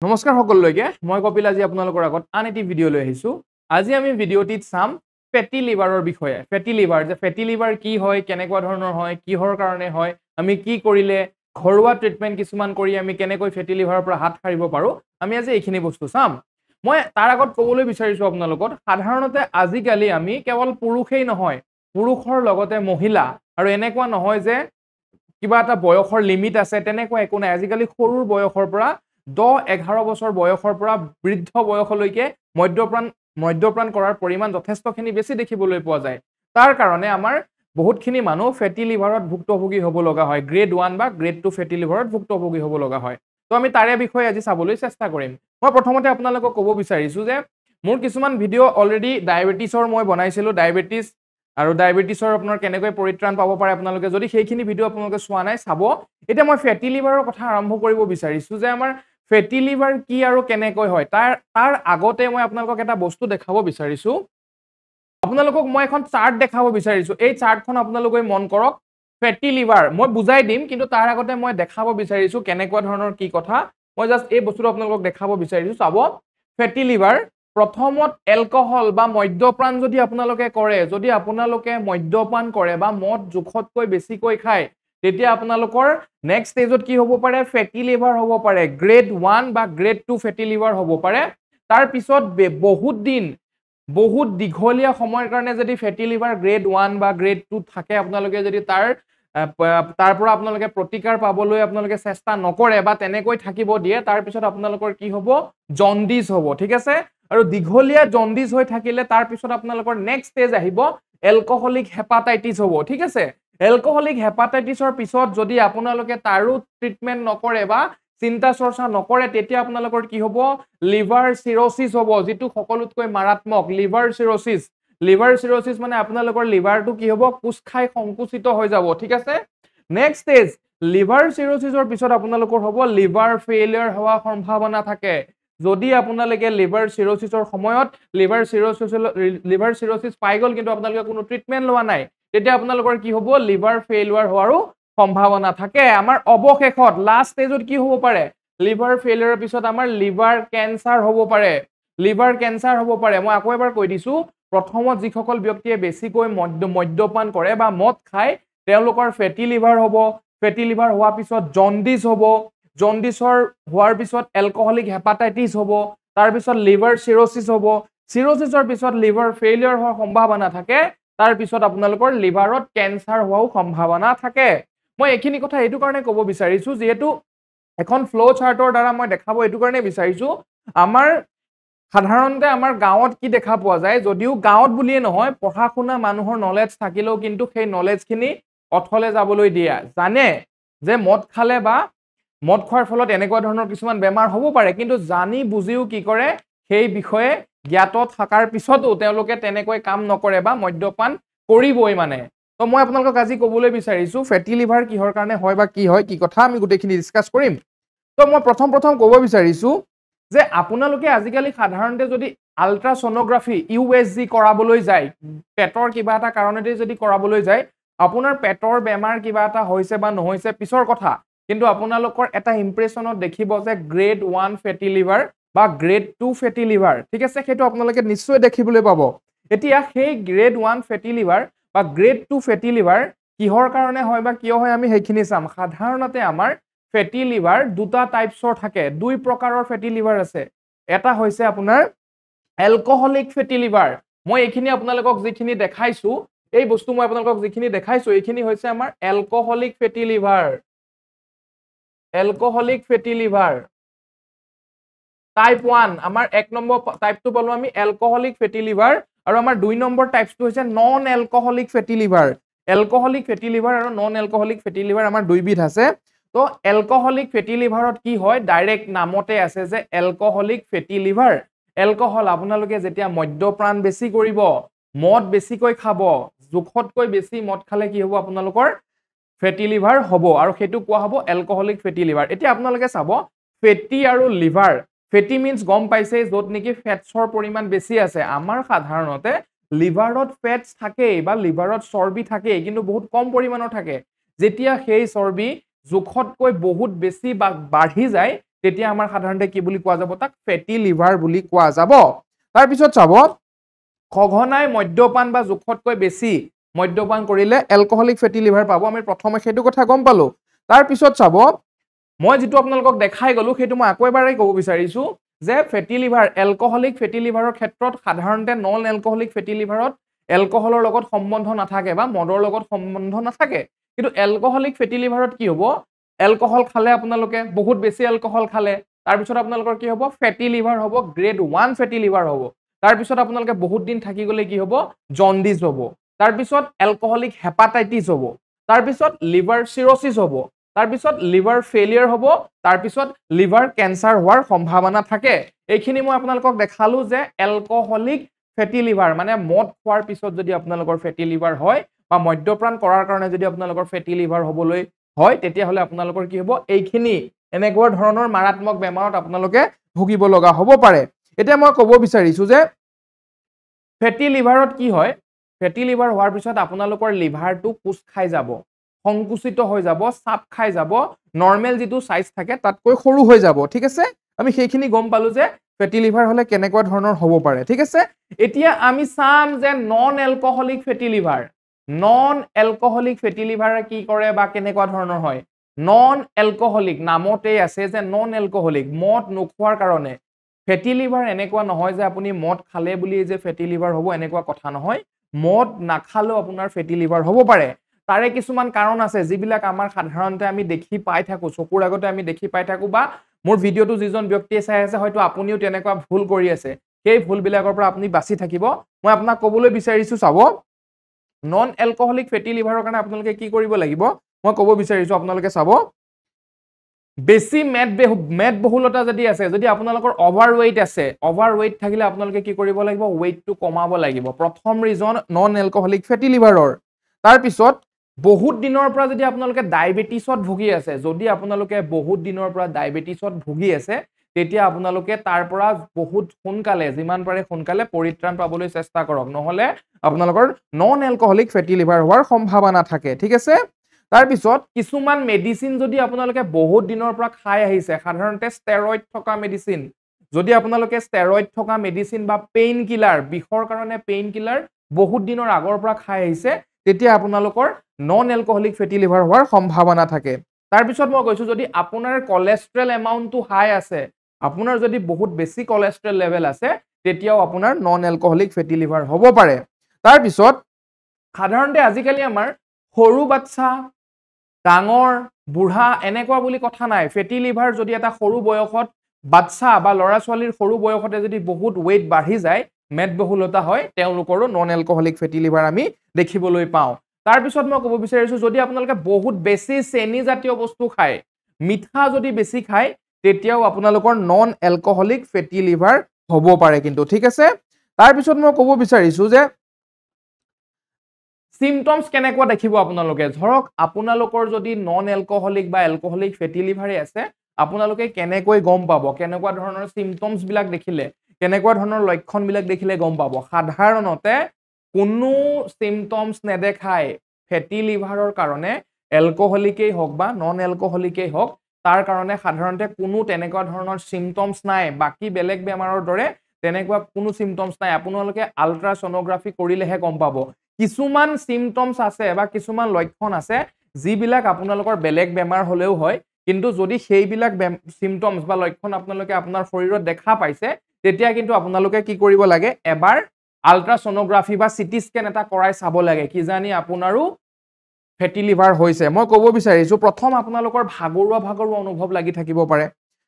নমস্কাৰ সকলোকে মই কপিল আজি আপোনালোকৰ আগত আন এটি ভিডিও লৈ আহিছো আজি আমি ভিডিওটিত চাম ফেটি লিভাৰৰ বিষয়ে ফেটি লিভাৰ যে ফেটি লিভাৰ কি হয় কেনেকুৱা ধৰণৰ হয় কিহৰ কাৰণে হয় আমি কি কৰিলে ঘৰুৱা ট্ৰিটমেন্ট কিছুমান কৰি আমি কেনেকৈ ফেটি লিভাৰৰ পৰা হাত সাৰিব পাৰো আমি আজি এইখিনি বস্তু চাম মই তাৰ আগত ক'বলৈ বিচাৰিছো আপোনালোকক সাধাৰণতে আজিকালি আমি কেৱল পুৰুষেই নহয় পুৰুষৰ লগতে মহিলা আৰু এনেকুৱা নহয় যে কিবা এটা বয়সৰ লিমিট আছে তেনেকুৱা একো নাই আজিকালি সৰুৰ বয়সৰ পৰা 10-11 বছৰ বয়সৰ পৰা বৃদ্ধ বয়সলৈকে মদ্যপান কৰাৰ পৰিমাণ যথেষ্টখিনি বেছি দেখিবলৈ পোৱা যায় তাৰ কাৰণে আমাৰ বহুতখিনি মানুহ ফেটি লিভাৰত ভুক্তভোগী হ'ব লগা হয় গ্ৰেড 1 বা গ্ৰেড 2 ফেটি লিভাৰত ভুক্তভোগী হ'ব লগা হয় তো আমি তাৰে বিষয়ে আজি চাবলৈ চেষ্টা কৰিম মই প্ৰথমতে আপোনালোকক ক'ব বিচাৰিছো যে মোৰ কিছুমান ভিডিও অলৰেডি ডায়াবেটিছৰ মই বনাইছিলো ডায়াবেটিছ আৰু ডায়াবেটিছৰ আপোনাৰ কেনেকৈ পৰিত্ৰাণ পাব পাৰে আপোনালোকে যদি সেইখিনি ভিডিও আপোনালোকে চোৱা নাই চাব এতিয়া মই ফেটি লিভাৰৰ কথা আৰম্ভ কৰিব বিচাৰিছো যে আমাৰ ফেটি লিভাৰ কি আৰু কেনেকৈ হয় তাৰ আগতে মই আপোনালোকক এটা বস্তু দেখাব বিচাৰিছো আপোনালোকক মই এখন চাৰ্ট দেখাব বিচাৰিছো এই চাৰ্টখন আপোনালোকে মন কৰক ফেটি লিভাৰ মই বুজাই দিম কিন্তু তাৰ আগতে মই দেখাব বিচাৰিছো কেনেকুৱা ধৰণৰ কি কথা মই জাস্ট এই বস্তুটো আপোনালোকক দেখাব বিচাৰিছো চাব ফেটি লিভাৰ প্ৰথমত এলকহল বা মদ্যপান যদি আপোনালোকে কৰে যদি আপোনালোকে মদ্যপান কৰে বা মদ জুখতকৈ বেছিকৈ খায় তেতিয়া আপোনালোকৰ নেক্সট ষ্টেজত কি হ'ব পাৰে ফেটি লিভাৰ হ'ব পাৰে গ্ৰেড 1 বা গ্ৰেড 2 ফেটি লিভাৰ হ'ব পাৰে তাৰ পিছত বহুত দীঘলীয়া সময়ৰ কাৰণে যদি ফেটি লিভাৰ গ্ৰেড 1 বা গ্ৰেড 2 থাকে আপোনালোকে যদি তাৰ পৰা আপোনালোকে প্ৰতিকাৰ পাবলৈ আপোনালোকে চেষ্টা নকৰে বা তেনেকৈ থাকিব দিয়ে তাৰ পিছত আপোনালোকৰ কি হ'ব জন্ডিস হ'ব ঠিক আছে আৰু দীঘলীয়া জন্ডিস হৈ থাকিলে তাৰ পিছত আপোনালোকৰ নেক্সট ষ্টেজ আহিব এলকহলিক হেপাটাইটিছ হ'ব ঠিক আছে এলকহলিক হেপাটাইটিছৰ পিছত যদি আপোনালোকে তাৰো ট্ৰিটমেন্ট নকৰে বা চিন্তা চৰ্চা নকৰে তেতিয়া আপোনালোকৰ কি হ'ব লিভাৰ সিৰোসিস হ'ব যেটো সকলোতকৈ মাৰাত্মক লিভাৰ সিৰোসিস মানে আপোনালোকৰ লিভাৰটো কি হ'ব কুছ খাই সংকুচিত হৈ যাব ঠিক আছে নেক্সট ষ্টেজ লিভাৰ সিৰোসিসৰ পিছত আপোনালোকৰ হ'ব লিভাৰ ফেইলিয়াৰ হোৱা সম্ভাৱনা থাকে যদি আপোনালোকে লিভাৰ সিৰোসিসৰ সময়ত লিভাৰ সিৰোসিস পাই গল কিন্তু আপোনালোকে কোনো ট্ৰিটমেন্ট লোৱা নাই তেতিয়া আপোনালোকৰ কি হ'ব লিভাৰ ফেইলিয়াৰ হোৱাৰো সম্ভাৱনা থাকে আমাৰ অৱশেষত লাষ্ট ষ্টেজত কি হ'ব পাৰে লিভাৰ ফেইলিয়াৰৰ পিছত আমাৰ লিভাৰ কেন্সাৰ হ'ব পাৰে মই আকৌ এবাৰ কৈ দিছো প্ৰথমত যিসকল ব্যক্তিয়ে বেছিকৈ মদ্যপান কৰে বা মদ খায় তেওঁলোকৰ ফেটি লিভাৰ হ'ব ফেটি লিভাৰ হোৱাৰ পিছত জন্ডিস হ'ব জন্ডিসৰ হোৱাৰ পিছত এলকহলিক হেপাটাইটিছ হ'ব তাৰ পিছত লিভাৰ সিৰোসিস হ'ব সিৰোসিসৰ পিছত লিভাৰ ফেইলিয়াৰ হোৱাৰ সম্ভাৱনা থাকে তাৰ পিছত আপোনালোকৰ লিভাৰত কেন্সাৰ হোৱাও সম্ভাৱনা থাকে মই এইখিনি কথা এইটো কাৰণে ক'ব বিচাৰিছো যেহেতু এখন ফ্লো চাৰ্টৰ দ্বাৰা মই দেখাব এইটো কাৰণে বিচাৰিছো আমাৰ সাধাৰণতে আমাৰ গাঁৱত কি দেখা পোৱা যায় যদিও গাঁৱত বুলিয়ে নহয় পঢ়া শুনা মানুহৰ নলেজ থাকিলেও কিন্তু সেই নলেজখিনি অথলে যাবলৈ দিয়া জানে যে মদ খালে বা মদ খোৱাৰ ফলত এনেকুৱা ধৰণৰ কিছুমান বেমাৰ হ'ব পাৰে কিন্তু জানি বুজিও কি কৰে সেই বিষয়ে জ্ঞাত থাকাৰ পিছতো তেওঁলোকে তেনেকৈ কাম নকৰে বা মদ্যপান কৰিবই মানে তো মই আপোনালোকক আজি ক'বলৈ বিচাৰিছো ফেটি লিভাৰ কিহৰ কাৰণে হয় বা কি হয় কি কথা আমি গোটেইখিনি ডিসকাস কৰিম তো মই প্ৰথম ক'ব বিচাৰিছো যে আপোনালোকে আজিকালি সাধাৰণতে যদি আল্ট্ৰাসোনোগ্ৰাফি ইউএসজি কৰাবলৈ যায় পেটৰ কিবা এটা কাৰণতে যদি কৰাবলৈ যায় আপোনাৰ পেটৰ বেমাৰ কিবা এটা হৈছে বা নহৈছে পিছৰ কথা কিন্তু আপোনালোকৰ এটা ইমপ্ৰেছনত দেখিব যে গ্ৰেড 1 ফেটি লিভাৰ বা গ্ৰেড 2 ফেটি লিভাৰ ঠিক আছে সেইটো আপোনালোকে নিশ্চয় দেখিবলৈ পাব এতিয়া সেই গ্ৰেড 1 ফেটি লিভাৰ বা গ্ৰেড 2 ফেটি লিভাৰ কিহৰ কাৰণে হয় বা কিয় হয় আমি সেইখিনি চাম সাধাৰণতে আমাৰ ফেটি লিভাৰ দুটা টাইপছৰ থাকে দুই প্ৰকাৰৰ ফেটি লিভাৰ আছে এটা হৈছে আপোনাৰ এলকহলিক ফেটি লিভাৰ মই এইখিনি আপোনালোকক যিখিনি দেখাইছো এই বস্তু মই আপোনালোকক যিখিনি দেখাইছো এইখিনি হৈছে আমাৰ এলকহলিক ফেটি লিভাৰ টাইপ 1 আমাৰ এক নম্বৰ টাইপটো পালো আমি এলকহলিক ফেটি লিভাৰ আৰু আমাৰ দুই নম্বৰ টাইপটো হৈছে নন এলকহলিক ফেটি লিভাৰ আৰু নন এলকহলিক ফেটি লিভাৰ আমাৰ দুইবিধ আছে তো এলকহলিক ফেটি লিভাৰত কি হয় ডাইৰেক্ট নামতে আছে যে এলকহলিক ফেটি লিভাৰ এলকহল আপোনালোকে যেতিয়া মদ্যপান বেছি কৰিব মদ বেছিকৈ খাব জুখতকৈ বেছি মদ খালে কি হ'ব আপোনালোকৰ ফেটি লিভাৰ হ'ব আৰু সেইটো কোৱা হ'ব এলকহলিক ফেটি লিভাৰ এতিয়া আপোনালোকে চাব ফেটি আৰু লিভাৰ ফেটি মিন্স গম পাইছে য'ত নেকি ফেটছৰ পৰিমাণ বেছি আছে আমাৰ সাধাৰণতে লিভাৰত ফেটছ থাকে বা লিভাৰত চৰ্বি থাকে কিন্তু বহুত কম পৰিমাণৰ থাকে যেতিয়া সেই চৰ্বি জুখতকৈ বহুত বেছি বাঢ়ি যায় তেতিয়া আমাৰ সাধাৰণতে কি বুলি কোৱা যাব তাক ফেটি লিভাৰ বুলি কোৱা যাব তাৰ পিছত চাব সঘনাই মদ্যপান বা জোখতকৈ বেছি মদ্যপান কৰিলে এলকহলিক ফেটি লিভাৰ পাব আমি প্ৰথমে সেইটো কথা গম পালো তাৰ পিছত চাব মই যেটো আপোনালোকক দেখাই গলো সেইটো মই আকৌ এবাৰে ক'ব বিচাৰিছো যে ফেটি লিভাৰ এলকহলিক ফেটি লিভাৰৰ ক্ষেত্ৰত সাধাৰণতে নন এলকহলিক ফেটি লিভাৰত এলকহলৰ লগত সম্বন্ধ নাথাকে বা মদৰ লগত সম্বন্ধ নাথাকে কিন্তু এলকহলিক ফেটি লিভাৰত কি হ'ব এলকহল খালে আপোনালোকে বহুত বেছি এলকহল খালে তাৰ পিছত আপোনালোকৰ কি হ'ব ফেটি লিভাৰ হ'ব গ্ৰেড 1 ফেটি লিভাৰ হ'ব তাৰ পিছত আপোনালোকে বহুত দিন থাকি গলে কি হ'ব জন্ডিস হ'ব তাৰ পিছত এলকহলিক হেপাটাইটিস হ'ব তাৰ পিছত লিভাৰ সিৰোসিস হ'ব তাৰ পিছত লিভাৰ ফেইলিয়াৰ হ'ব তাৰ পিছত লিভাৰ ক্যান্সাৰ হোৱাৰ সম্ভাৱনা থাকে এইখিনি মই আপোনালোকক দেখালো যে এলকহলিক ফেটি লিভাৰ মানে মদ খোৱাৰ পিছত যদি আপোনালোকৰ ফেটি লিভাৰ হয় বা মদ্যপান কৰাৰ কাৰণে যদি আপোনালোকৰ ফেটি লিভাৰ হ'বলৈ হয় তেতিয়া হলে আপোনালোকৰ কি হ'ব এইখিনি এনেকুৱা ধৰণৰ মাৰাত্মক বেমাৰত আপোনালোকে ভুগিব লগা হ'ব পাৰে এতিয়া মই ক'ব বিচাৰিছো যে ফেটি লিভাৰত কি হয় ফেটি লিভাৰ হোৱাৰ পিছত আপোনালোকৰ লিভাৰটো কোষ খাই যাব সংকুচিত হৈ যাব চাপ খাই যাব নৰমাল যেটো সাইজ থাকে তাতকৈ সৰু হৈ যাব ঠিক আছে আমি সেইখিনি গম পালো যে ফেটি লিভাৰ হলে কেনেকুৱা ধৰণৰ হ'ব পাৰে ঠিক আছে এতিয়া আমি চাম যে নন এলকহলিক ফেটি লিভাৰ নন এলকহলিক ফেটি লিভাৰ কি কৰে বা কেনেকুৱা ধৰণৰ হয় নন এলকহলিক নামতে আছে যে নন এলকহলিক মদ নোখোৱাৰ কাৰণে ফেটি লিভাৰ এনেকুৱা নহয় যে আপুনি মদ খালে বুলি যে ফেটি লিভাৰ হ'ব এনেকুৱা কথা নহয় মদ নাখালেও আপোনাৰ ফেটি লিভাৰ হ'ব পাৰে তাৰে কিছুমান কাৰণ আছে যিবিলাক আমাৰ সাধাৰণতে আমি দেখি পাই থাকো চকুৰ আগতে আমি দেখি পাই থাকো বা মোৰ ভিডিওটো যিজন ব্যক্তিয়ে চাই আছে হয়তো আপুনিও তেনেকুৱা ভুল কৰি আছে সেই ভুলবিলাকৰ পৰা আপুনি বাচি থাকিব মই আপোনাক ক'বলৈ বিচাৰিছো চাব নন এলকহলিক ফেটি লিভাৰৰ কাৰণে আপোনালোকে কি কৰিব লাগিব মই ক'ব বিচাৰিছো আপোনালোকে চাব বেছি মেদবহুলতা যদি আছে যদি আপোনালোকৰ ওভাৰৱেইট আছে ওভাৰৱেইট থাকিলে আপোনালোকে কি কৰিব লাগিব ওয়েটটো কমাব লাগিব প্ৰথম ৰিজন নন এলকহলিক ফেটি লিভাৰৰ তাৰ পিছত বহুত দিনৰ পৰা যদি আপোনালোকে ডায়াবেটিছত ভুগি আছে যদি আপোনালোকে বহুত দিনৰ পৰা ডায়াবেটিছত ভুগি আছে তেতিয়া আপোনালোকে তাৰ পৰা বহুত সোনকালে যিমান পাৰে সোনকালে পৰিত্ৰাণ পাবলৈ চেষ্টা কৰক নহলে আপোনালোকৰ নন এলকহলিক ফেটি লিভাৰ হোৱাৰ সম্ভাৱনা থাকে ঠিক আছে তাৰ পিছত কিছুমান মেডিসিন যদি আপোনালোকে বহুত দিনৰ পৰা খাই আহিছে সাধাৰণতে ষ্টেৰয়েড থকা মেডিসিন যদি আপোনালোকে ষ্টেৰয়েড থকা মেডিসিন বা পেইন কিলাৰ বিষৰ কাৰণে পেইন কিলাৰ বহুত দিনৰ আগৰ পৰা খাই আহিছে তেতিয়া আপোনালোকৰ নন এলকহলিক ফেটি লিভাৰ হোৱাৰ সম্ভাৱনা থাকে তাৰ পিছত মই কৈছো যদি আপোনাৰ কোলেষ্ট্ৰল এমাউন্টটো হাই আছে আপোনাৰ যদি বহুত বেছি কোলেষ্ট্ৰল লেভেল আছে তেতিয়াও আপোনাৰ নন এলকহলিক ফেটি লিভাৰ হ'ব পাৰে তাৰ পিছত সাধাৰণতে আজিকালি আমাৰ সৰু বাচ্চা ডাঙৰ বুঢ়া এনেকুৱা বুলি কথা নাই ফেটি লিভাৰ যদি এটা সৰু বয়সত বাচ্চা বা লৰা ছোৱালীৰ সৰু বয়সতে যদি বহুত ওয়েট বাঢ়ি যায় মেদবহুলতা হয় তেওঁলোকৰো নন এলকহলিক ফেটি লিভাৰ আমি দেখিবলৈ পাওঁ তাৰ পিছত মই ক'ব বিচাৰিছো যদি আপোনালোকে বহুত বেছি চেনি জাতীয় বস্তু খায় মিঠা যদি বেছি খায় তেতিয়াও আপোনালোকৰ নন এলকহলিক ফেটি লিভাৰ হ'ব পাৰে কিন্তু ঠিক আছে তাৰ পিছত মই ক'ব বিচাৰিছো যে সিম্পটমস কেনেকুৱা দেখিব আপোনালোকে ধৰক আপোনালোকৰ যদি নন এলকহলিক বা এলকহলিক ফেটি লিভাৰ আছে আপোনালোকে কেনেকৈ গম পাব কেনেকুৱা ধৰণৰ সিম্পটমস বিলাক দেখিলে কেনেকুৱা ধৰণৰ লক্ষণ বিলাক দেখিলে গম পাব সাধাৰণতে কোনো সিম্পটমস নেদেখাই ফেটি লিভাৰৰ কাৰণে এলকহলিকেই হওক বা নন এলকহলিকেই হওক তাৰ কাৰণে সাধাৰণতে কোনো তেনেকুৱা ধৰণৰ সিম্পটমস নাই বাকি বেলেগ বেমাৰৰ দৰে তেনেকুৱা কোনো সিম্পটমস নাই আপোনালোকে আল্ট্ৰাসনোগ্ৰাফি কৰিলেহে গম পাব কিছুমান সিম্পটমস আছে বা কিছুমান লক্ষণ আছে যিবিলাক আপোনালোকৰ বেলেগ বেমাৰ হলেও হয় কিন্তু যদি সেইবিলাক সিম্পটমস বা লক্ষণ আপোনালোকে আপোনাৰ শৰীৰত দেখা পাইছে তেতিয়া কিন্তু আপোনালোকে কি কৰিব লাগে এবাৰ আল্ট্ৰাসনোগ্ৰাফি বা সিটি স্ক্যান এটা কৰাই চাব লাগে কি জানি আপোনাৰো ফেটি লিভাৰ হৈছে মই ক'ব বিচাৰিছো প্ৰথম আপোনালোকৰ ভাগৰুৱা অনুভৱ লাগি থাকিব পাৰে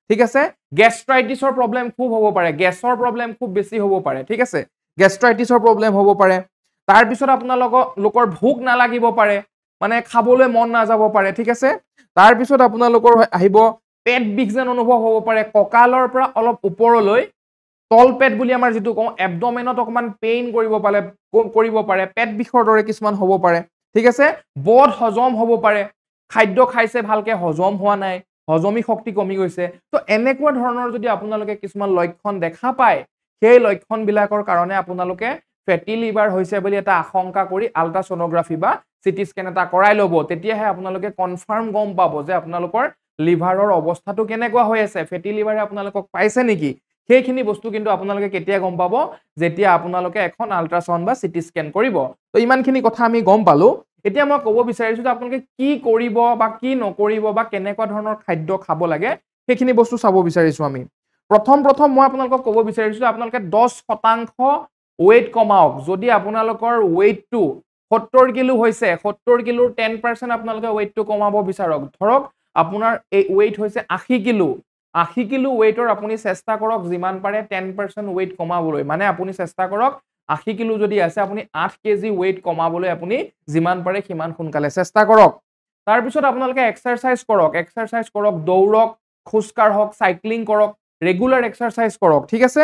ঠিক আছে গ্যাস্ট্ৰাইটিছৰ প্ৰবলেম খুব হ'ব পাৰে গ্যাছৰ প্ৰবলেম খুব বেছি হ'ব পাৰে ঠিক আছে গ্যাস্ট্ৰাইটিছৰ প্ৰবলেম হ'ব পাৰে তাৰ পিছত আপোনালোকৰ ভোক নালাগিব পাৰে মানে খাবলৈ মন নাযাব পাৰে ঠিক আছে তাৰ পিছত আপোনালোকৰ আহিব পেট বিষ যেন অনুভৱ হ'ব পাৰে কঁকালৰ পৰা অলপ ওপৰলৈ তল পেট বুলি আমাৰ যেটো কওঁ এবডমেনত অকমান পেইন কৰিব পাৰে পেট বিষৰ দৰে কিছুমান হ'ব পাৰে ঠিক আছে বদ হজম হ'ব পাৰে খাদ্য খাইছে ভালকে হজম হোৱা নাই হজমি শক্তি কমি গৈছে তো এনেকুৱা ধৰণৰ যদি আপোনালোকে কিছুমান লক্ষণ দেখা পায় সেই লক্ষণ বিলাকৰ কাৰণে আপোনালোকে ফেটি লিভাৰ হৈছে বুলি এটা আশংকা কৰি আল্ট্ৰাসনোগ্ৰাফি বা সিটি স্ক্যান এটা কৰাই ল'ব তেতিয়াহে আপোনালোকে কনফাৰ্ম গম পাব যে আপোনালোকৰ লিভাৰৰ অৱস্থাটো কেনেকুৱা হৈ আছে ফেটি লিভাৰে আপোনালোকক পাইছে নেকি সেইখিনি বস্তু কিন্তু আপোনালোকে কেতিয়া গম পাব যেতিয়া আপোনালোকে এখন আল্ট্ৰাসাউন্ড বা সিটি স্ক্যান কৰিব তো ইমানখিনি কথা আমি গম পালো এতিয়া মই ক'ব বিচাৰিছো যে আপোনালোকে কি কৰিব বা কি নকৰিব বা কেনেকুৱা ধৰণৰ খাদ্য খাব লাগে সেইখিনি বস্তু চাব বিচাৰিছো আমি প্ৰথম মই আপোনালোকক ক'ব বিচাৰিছো আপোনালোকে 10% weight কমাওক যদি আপোনালোকৰ weightটো 70 কিলো হৈছে 70 কিলোৰ 10% আপোনালোকে weightটো কমাব বিচাৰক ধৰক আপোনাৰ এই weight হৈছে 80 কিলো 80 কিলো weightor আপুনি চেষ্টা কৰক যিমান পাৰে 10% weight কমাবলৈ মানে আপুনি চেষ্টা কৰক 80 কিলো যদি আছে আপুনি 8 কেজি weight কমাবলৈ আপুনি যিমান পাৰে সিমান সোনকালে চেষ্টা কৰক তাৰ পিছত আপোনালোকে এক্সাৰসাইজ কৰক দৌৰক খোজকাঢ়ক সাইক্লিং কৰক ৰেগুলাৰ এক্সাৰসাইজ কৰক ঠিক আছে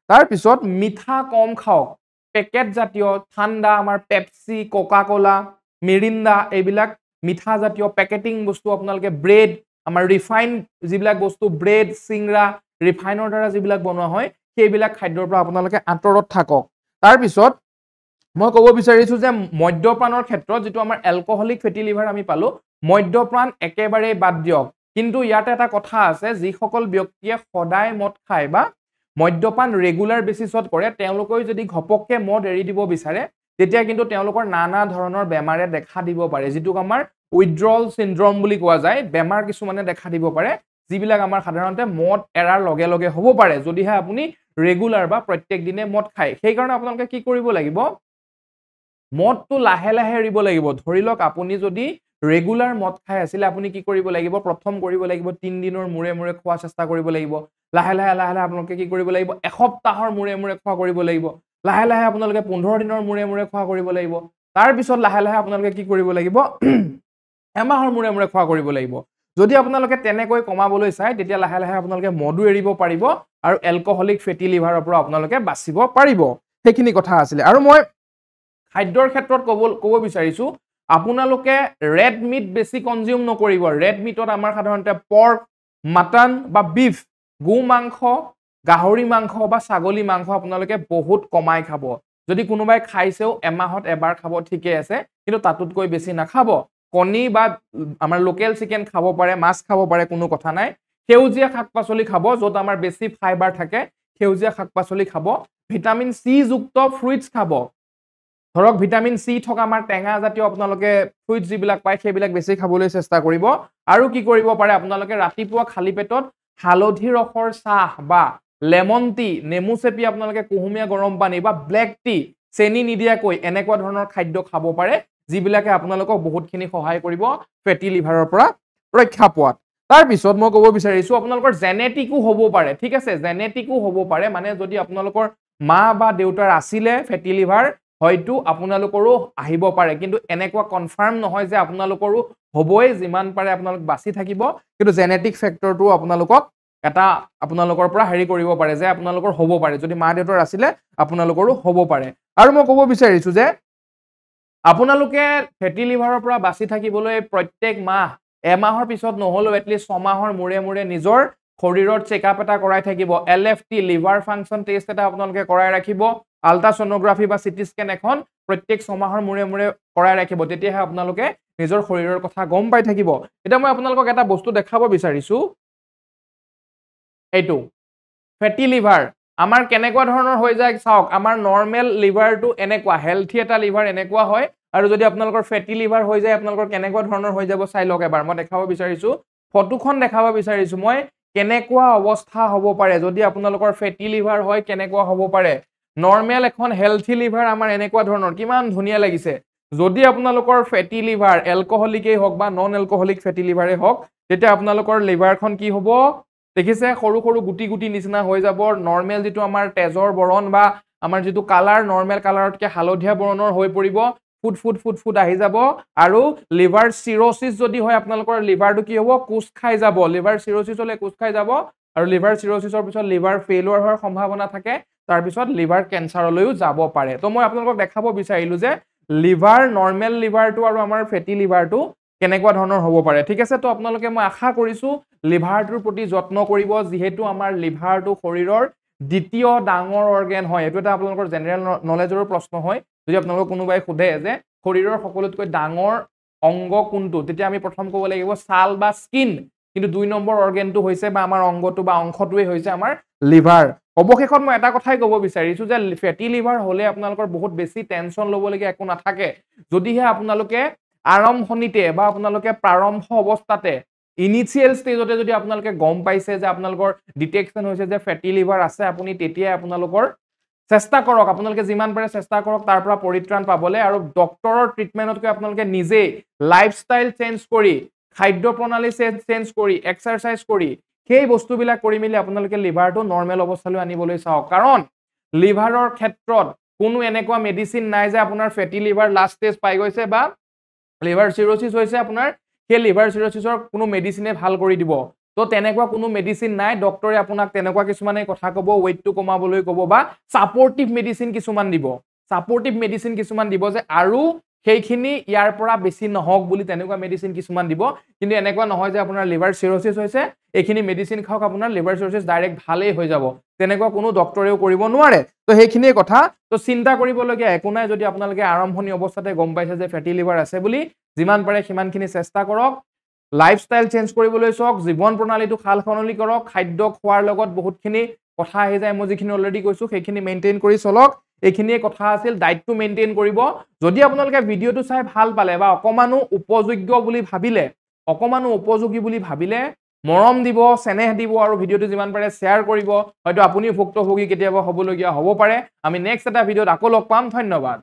তাৰ পিছত মিঠা কম খাওক পেকেট জাতীয় ঠাণ্ডা আমাৰ পেপসি কোকা কোলা মিৰিণ্ডা এইবিলাক মিঠা জাতীয় পেকেটিং বস্তু আপোনালোকে ব্ৰেড আমাৰ ৰিফাইন যিবিলাক বস্তু ব্ৰেড সিংৰা ৰিফাইনৰ দ্বাৰা যিবিলাক বনোৱা হয় সেইবিলাক খাদ্যৰ পৰা আপোনালোকে আঁতৰত থাকক তাৰ পিছত মই ক'ব বিচাৰিছো যে মদ্যপানৰ ক্ষেত্ৰত যেটো আমাৰ এলকহলিক ফেটি লিভাৰ আমি পালো মদ্যপান একেবাৰে বাদ দিয়ক কিন্তু ইয়াতে এটা কথা আছে যিসকল ব্যক্তিয়ে সদায় মদ খায় বা মদ্যপান ৰেগুলাৰ বেসিছত কৰে তেওঁলোকৈ যদি ঘপককে মদ এৰি দিব বিচাৰে তেতিয়া কিন্তু তেওঁলোকৰ নানা ধৰণৰ বেমাৰে দেখা দিব পাৰে যেটো আমাৰ উইথড্ৰল সিনড্ৰোম বুলি কোৱা যায় বেমাৰ কিছুমানে দেখা দিব পাৰে যিবিলাক আমাৰ সাধাৰণতে মদ এৰাৰ লগে লগে হ'ব পাৰে যদিহে আপুনি ৰেগুলাৰ বা প্ৰত্যেক দিনে মদ খায় সেই কাৰণে আপোনালোকে কি কৰিব লাগিব মদটো লাহে লাহে এৰিব লাগিব ধৰিলক আপুনি যদি ৰেগুলাৰ মদ খাই আছিল আপুনি কি কৰিব লাগিব প্ৰথম কৰিব লাগিব 3 দিনৰ মুৰে মুৰে খোৱা চেষ্টা কৰিব লাগিব লাহে লাহে আপোনালোকে কি কৰিব লাগিব এসপ্তাহৰ মুৰে মুৰে খোৱা কৰিব লাগিব লাহে লাহে আপোনালোকে 15 দিনৰ মুৰে মুৰে খোৱা কৰিব লাগিব তাৰ পিছত লাহে লাহে আপোনালোকে কি কৰিব লাগিব এমাহৰ মুৰে মুৰে খোৱা কৰিব লাগিব যদি আপোনালোকে তেনেকৈ কমাবলৈ চাই তেতিয়া লাহে লাহে আপোনালোকে মদু এৰিব পাৰিব আৰু এলকহলিক ফেটি লিভাৰৰ পৰা আপোনালোকে বাচিব পাৰিব সেইখিনি কথা আছিল আৰু মই খাদ্যৰ ক্ষেত্ৰত ক'ব বিচাৰিছো আপোনালোকে ৰেড মিট বেছি কনজিউম নকৰিব ৰেড মিটত আমাৰ সাধাৰণতে পৰ্ক মাটন বা বিফ গু মাংস গাহৰি মাংস বা ছাগলী মাংস আপোনালোকে বহুত কমাই খাব যদি কোনোবাই খাইছেও এমাহত এবাৰ খাব ঠিকে আছে কিন্তু তাতকৈ বেছি নাখাব কণী বা আমাৰ লোকেল চিকেন খাব পাৰে মাছ খাব পাৰে কোনো কথা নাই সেউজীয়া শাক-পাচলি খাব যত আমাৰ বেছি ফাইবাৰ থাকে সেউজীয়া শাক-পাচলি খাব ভিটামিন সি যুক্ত ফ্ৰুইটস খাব ধৰক ভিটামিন সি থকা আমাৰ টেঙা জাতীয় আপোনালোকে ফ্ৰুইটস যিবিলাক পায় সেইবিলাক বেছি খাবলৈ চেষ্টা কৰিব আৰু কি কৰিব পাৰে আপোনালোকে ৰাতিপুৱা খালি পেটত হালধি ৰসৰ চাহ বা লেমন টি নেমু চেপি আপোনালোকে কুহুমীয়া গৰম পানী বা ব্লেক টি চেনি নিদিয়াকৈ এনেকুৱা ধৰণৰ খাদ্য খাব পাৰে যিবিলাকে আপোনালোকক বহুতখিনি সহায় কৰিব ফেটি লিভাৰৰ পৰা ৰক্ষা পোৱাত তাৰ পিছত মই ক'ব বিচাৰিছো আপোনালোকৰ জেনেটিকো হ'ব পাৰে ঠিক আছে জেনেটিকো হ'ব পাৰে মানে যদি আপোনালোকৰ মা বা দেউতাৰ আছিলে ফেটি লিভাৰ হয়তো আপোনালোকৰো আহিব পাৰে কিন্তু এনেকুৱা কনফাৰ্ম নহয় যে আপোনালোকৰো হ'বই যিমান পাৰে আপোনালোক বাছি থাকিব কিন্তু জেনেটিক ফেক্টৰটো আপোনালোকক এটা আপোনালোকৰ পৰা হেৰি কৰিব পাৰে যে আপোনালোকৰ হ'ব পাৰে যদি মা দেউতাৰ আছিলে আপোনালোকৰো হ'ব পাৰে আৰু মই ক'ব বিচাৰিছো যে আপোনালোকে ফেটি লিভাৰৰ পৰা বাছি থাকিবলৈ প্ৰত্যেক মাহ এমাহৰ পিছত নহলো এটলিষ্ট 6 মাহৰ মুৰে মুৰে নিজৰ শৰীৰৰ চেকআপ এটা কৰাই থাকিব এলএফটি লিভাৰ ফাংচন টেষ্ট এটা আপোনালোকে কৰাই ৰাখিব আল্ট্ৰাসোনোগ্ৰাফি বা সিটি স্ক্যান এখন প্ৰত্যেক 6 মাহৰ মুৰে মুৰে কৰাই ৰাখিব তেতিয়াহে আপোনালোকে নিজৰ শৰীৰৰ কথা গম পাই থাকিব এটা মই আপোনালোকক এটা বস্তু দেখাব বিচাৰিছো এইটো ফেটি লিভাৰ আমাৰ কেনেকুৱা ধৰণৰ হৈ যায় চাওক আমাৰ নৰমাল লিভাৰটো এনেকুৱা হেলথি এটা লিভাৰ এনেকুৱা হয় আৰু যদি আপোনালোকৰ ফেটি লিভাৰ হৈ যায় আপোনালোকৰ কেনেকুৱা ধৰণৰ হৈ যাব চাই লওক এবাৰ মই দেখাব বিচাৰিছো ফটোখন দেখাব বিচাৰিছো মই কেনেকুৱা অৱস্থা হ'ব পাৰে যদি আপোনালোকৰ ফেটি লিভাৰ হয় কেনেকুৱা হ'ব পাৰে নৰমাল এখন হেলথি লিভাৰ আমাৰ এনেকুৱা ধৰণৰ কিমান ধুনিয়া লাগিছে যদি আপোনালোকৰ ফেটি লিভাৰ এলকহলিকেই হওক বা নন এলকহলিক ফেটি লিভাৰে হওক তেতিয়া আপোনালোকৰ লিভাৰখন কি হ'ব দেখিছে সৰু সৰু গুটি গুটি নিচিনা হৈ যাব নৰমাল যেটো আমাৰ তেজৰ বৰণ বা আমাৰ যেটো কালাৰ নৰমাল কালাৰতকে হালধীয়া বৰণৰ হৈ পৰিব ফুট আহি যাব আৰু লিভাৰ সিৰোসিস যদি হয় আপোনালোকৰ লিভাৰটো কি হ'ব কোষ খাই যাব লিভাৰ সিৰোসিস হলে কোষ খাই যাব আৰু লিভাৰ সিৰোসিসৰ পিছত লিভাৰ ফেইলিউৰ হোৱাৰ সম্ভাৱনা থাকে তাৰ পিছত লিভাৰ কেন্সাৰলৈও যাব পাৰে তো মই আপোনালোকক দেখাব বিচাৰিলো যে লিভাৰ নৰমাল লিভাৰটো আৰু আমাৰ ফেটি লিভাৰটো কেনেকুৱা ধৰণৰ হ'ব পাৰে ঠিক আছে তো আপোনালোকে মই আশা কৰিছো লিভাৰটোৰ প্ৰতি যত্ন কৰিব যিহেতু আমাৰ লিভাৰটো শৰীৰৰ দ্বিতীয় ডাঙৰ অৰ্গান হয় এটো এটা আপোনালোকৰ জেনাৰেল নলেজৰ প্ৰশ্ন হয় যদি আপোনালোক কোনোবাই খুধে যে শৰীৰৰ সকলোতকৈ ডাঙৰ অংগ কোনটো তেতিয়া আমি প্ৰথম ক'ব লাগিব ছাল বা স্কিন কিন্তু 2 নম্বৰ অৰ্গেনটো হৈছে বা আমাৰ অংগটো বা অংশটোৱে হৈছে আমাৰ লিভাৰ অৱশেষত মই এটা কথাই ক'ব বিচাৰিছো যে ফেটি লিভাৰ হলে আপোনালোকৰ বহুত বেছি টেনচন ল'বলগীয়া একো নাথাকে যদিহে আপোনালোকে আৰম্ভণিতে বা আপোনালোকে প্ৰাৰম্ভ অৱস্থাতে ইনিচিয়েল ষ্টেজতে যদি আপোনালোকে গম পাইছে যে আপোনালোকৰ ডিটেকচন হৈছে যে ফেটি লিভাৰ আছে আপুনি তেতিয়া আপোনালোকৰ চেষ্টা কৰক আপোনালোকে যিমান পাৰে চেষ্টা কৰক তাৰ পৰা পৰিত্ৰাণ পাবলৈ আৰু ডক্টৰৰ ট্ৰিটমেন্টতকৈ আপোনালোকে নিজে লাইফষ্টাইল চেঞ্জ কৰি খাদ্য প্ৰণালী চেঞ্জ কৰি এক্সাৰসাইজ কৰি সেই বস্তুবিলাক কৰি মিলি আপোনালোকে লিভাৰটো নৰ্মেল অৱস্থালৈ আনিবলৈ চাওক কাৰণ লিভাৰৰ ক্ষেত্ৰত কোনো এনেকুৱা মেডিচিন নাই যে আপোনাৰ ফেটি লিভাৰ লাষ্ট ষ্টেজ পাই গৈছে বা লিভাৰ চিৰ'চিছ হৈছে আপোনাৰ সেই লিভাৰ চিৰ'চিছৰ কোনো মেডিচিনে ভাল কৰি দিব তো তেনেকুৱা কোনো মেডিচিন নাই ডক্টৰে আপোনাক তেনেকুৱা কিছুমানে কথা ক'ব ওয়েটটো কমাবলৈ ক'ব বা সাপোৰ্টিভ মেডিচিন কিছুমান দিব যে আৰু সেইখিনি ইয়াৰ পৰা বেছি নহওক বুলি তেনেকুৱা মেডিচিন কিছুমান দিব কিন্তু এনেকুৱা নহয় যে আপোনাৰ লিভাৰ চিৰ'চিছ হৈছে এইখিনি মেডিচিন খাওক আপোনাৰ লিভাৰ চিৰ'চিছ ডাইৰেক্ট ভালেই হৈ যাব তেনেকুৱা কোনো ডক্টৰেও কৰিব নোৱাৰে তো সেইখিনিয়ে কথা তো চিন্তা কৰিবলগীয়া একো নাই যদি আপোনালোকে আৰম্ভণি অৱস্থাতে গম পাইছে যে ফেটি লিভাৰ আছে বুলি যিমান পাৰে সিমানখিনি চেষ্টা কৰক লাইফষ্টাইল চেঞ্জ কৰিবলৈ চাওক জীৱন প্ৰণালীটো খাল খনলি কৰক খাদ্য খোৱাৰ লগত বহুতখিনি কথা আহি যায় মই যিখিনি অলৰেডি কৈছো সেইখিনি মেইনটেইন কৰি চলক এইখিনিয়ে কথা আছিল ডায়েটটো মেইনটেইন কৰিব যদি আপোনালোকে ভিডিঅটো চাই ভাল পালে বা অকমানো উপযোগ্য বুলি ভাবিলে অকমানো উপযোগী বুলি ভাবিলে মৰম দিব চেনেহ দিব আৰু ভিডিঅটো যিমান পাৰে শ্বেয়াৰ কৰিব হয়তো আপুনি ভুক্তভোগী কেতিয়াবা হ'বলগীয়া হ'ব পাৰে আমি নেক্সট এটা ভিডিঅত আকৌ লগ পাম ধন্যবাদ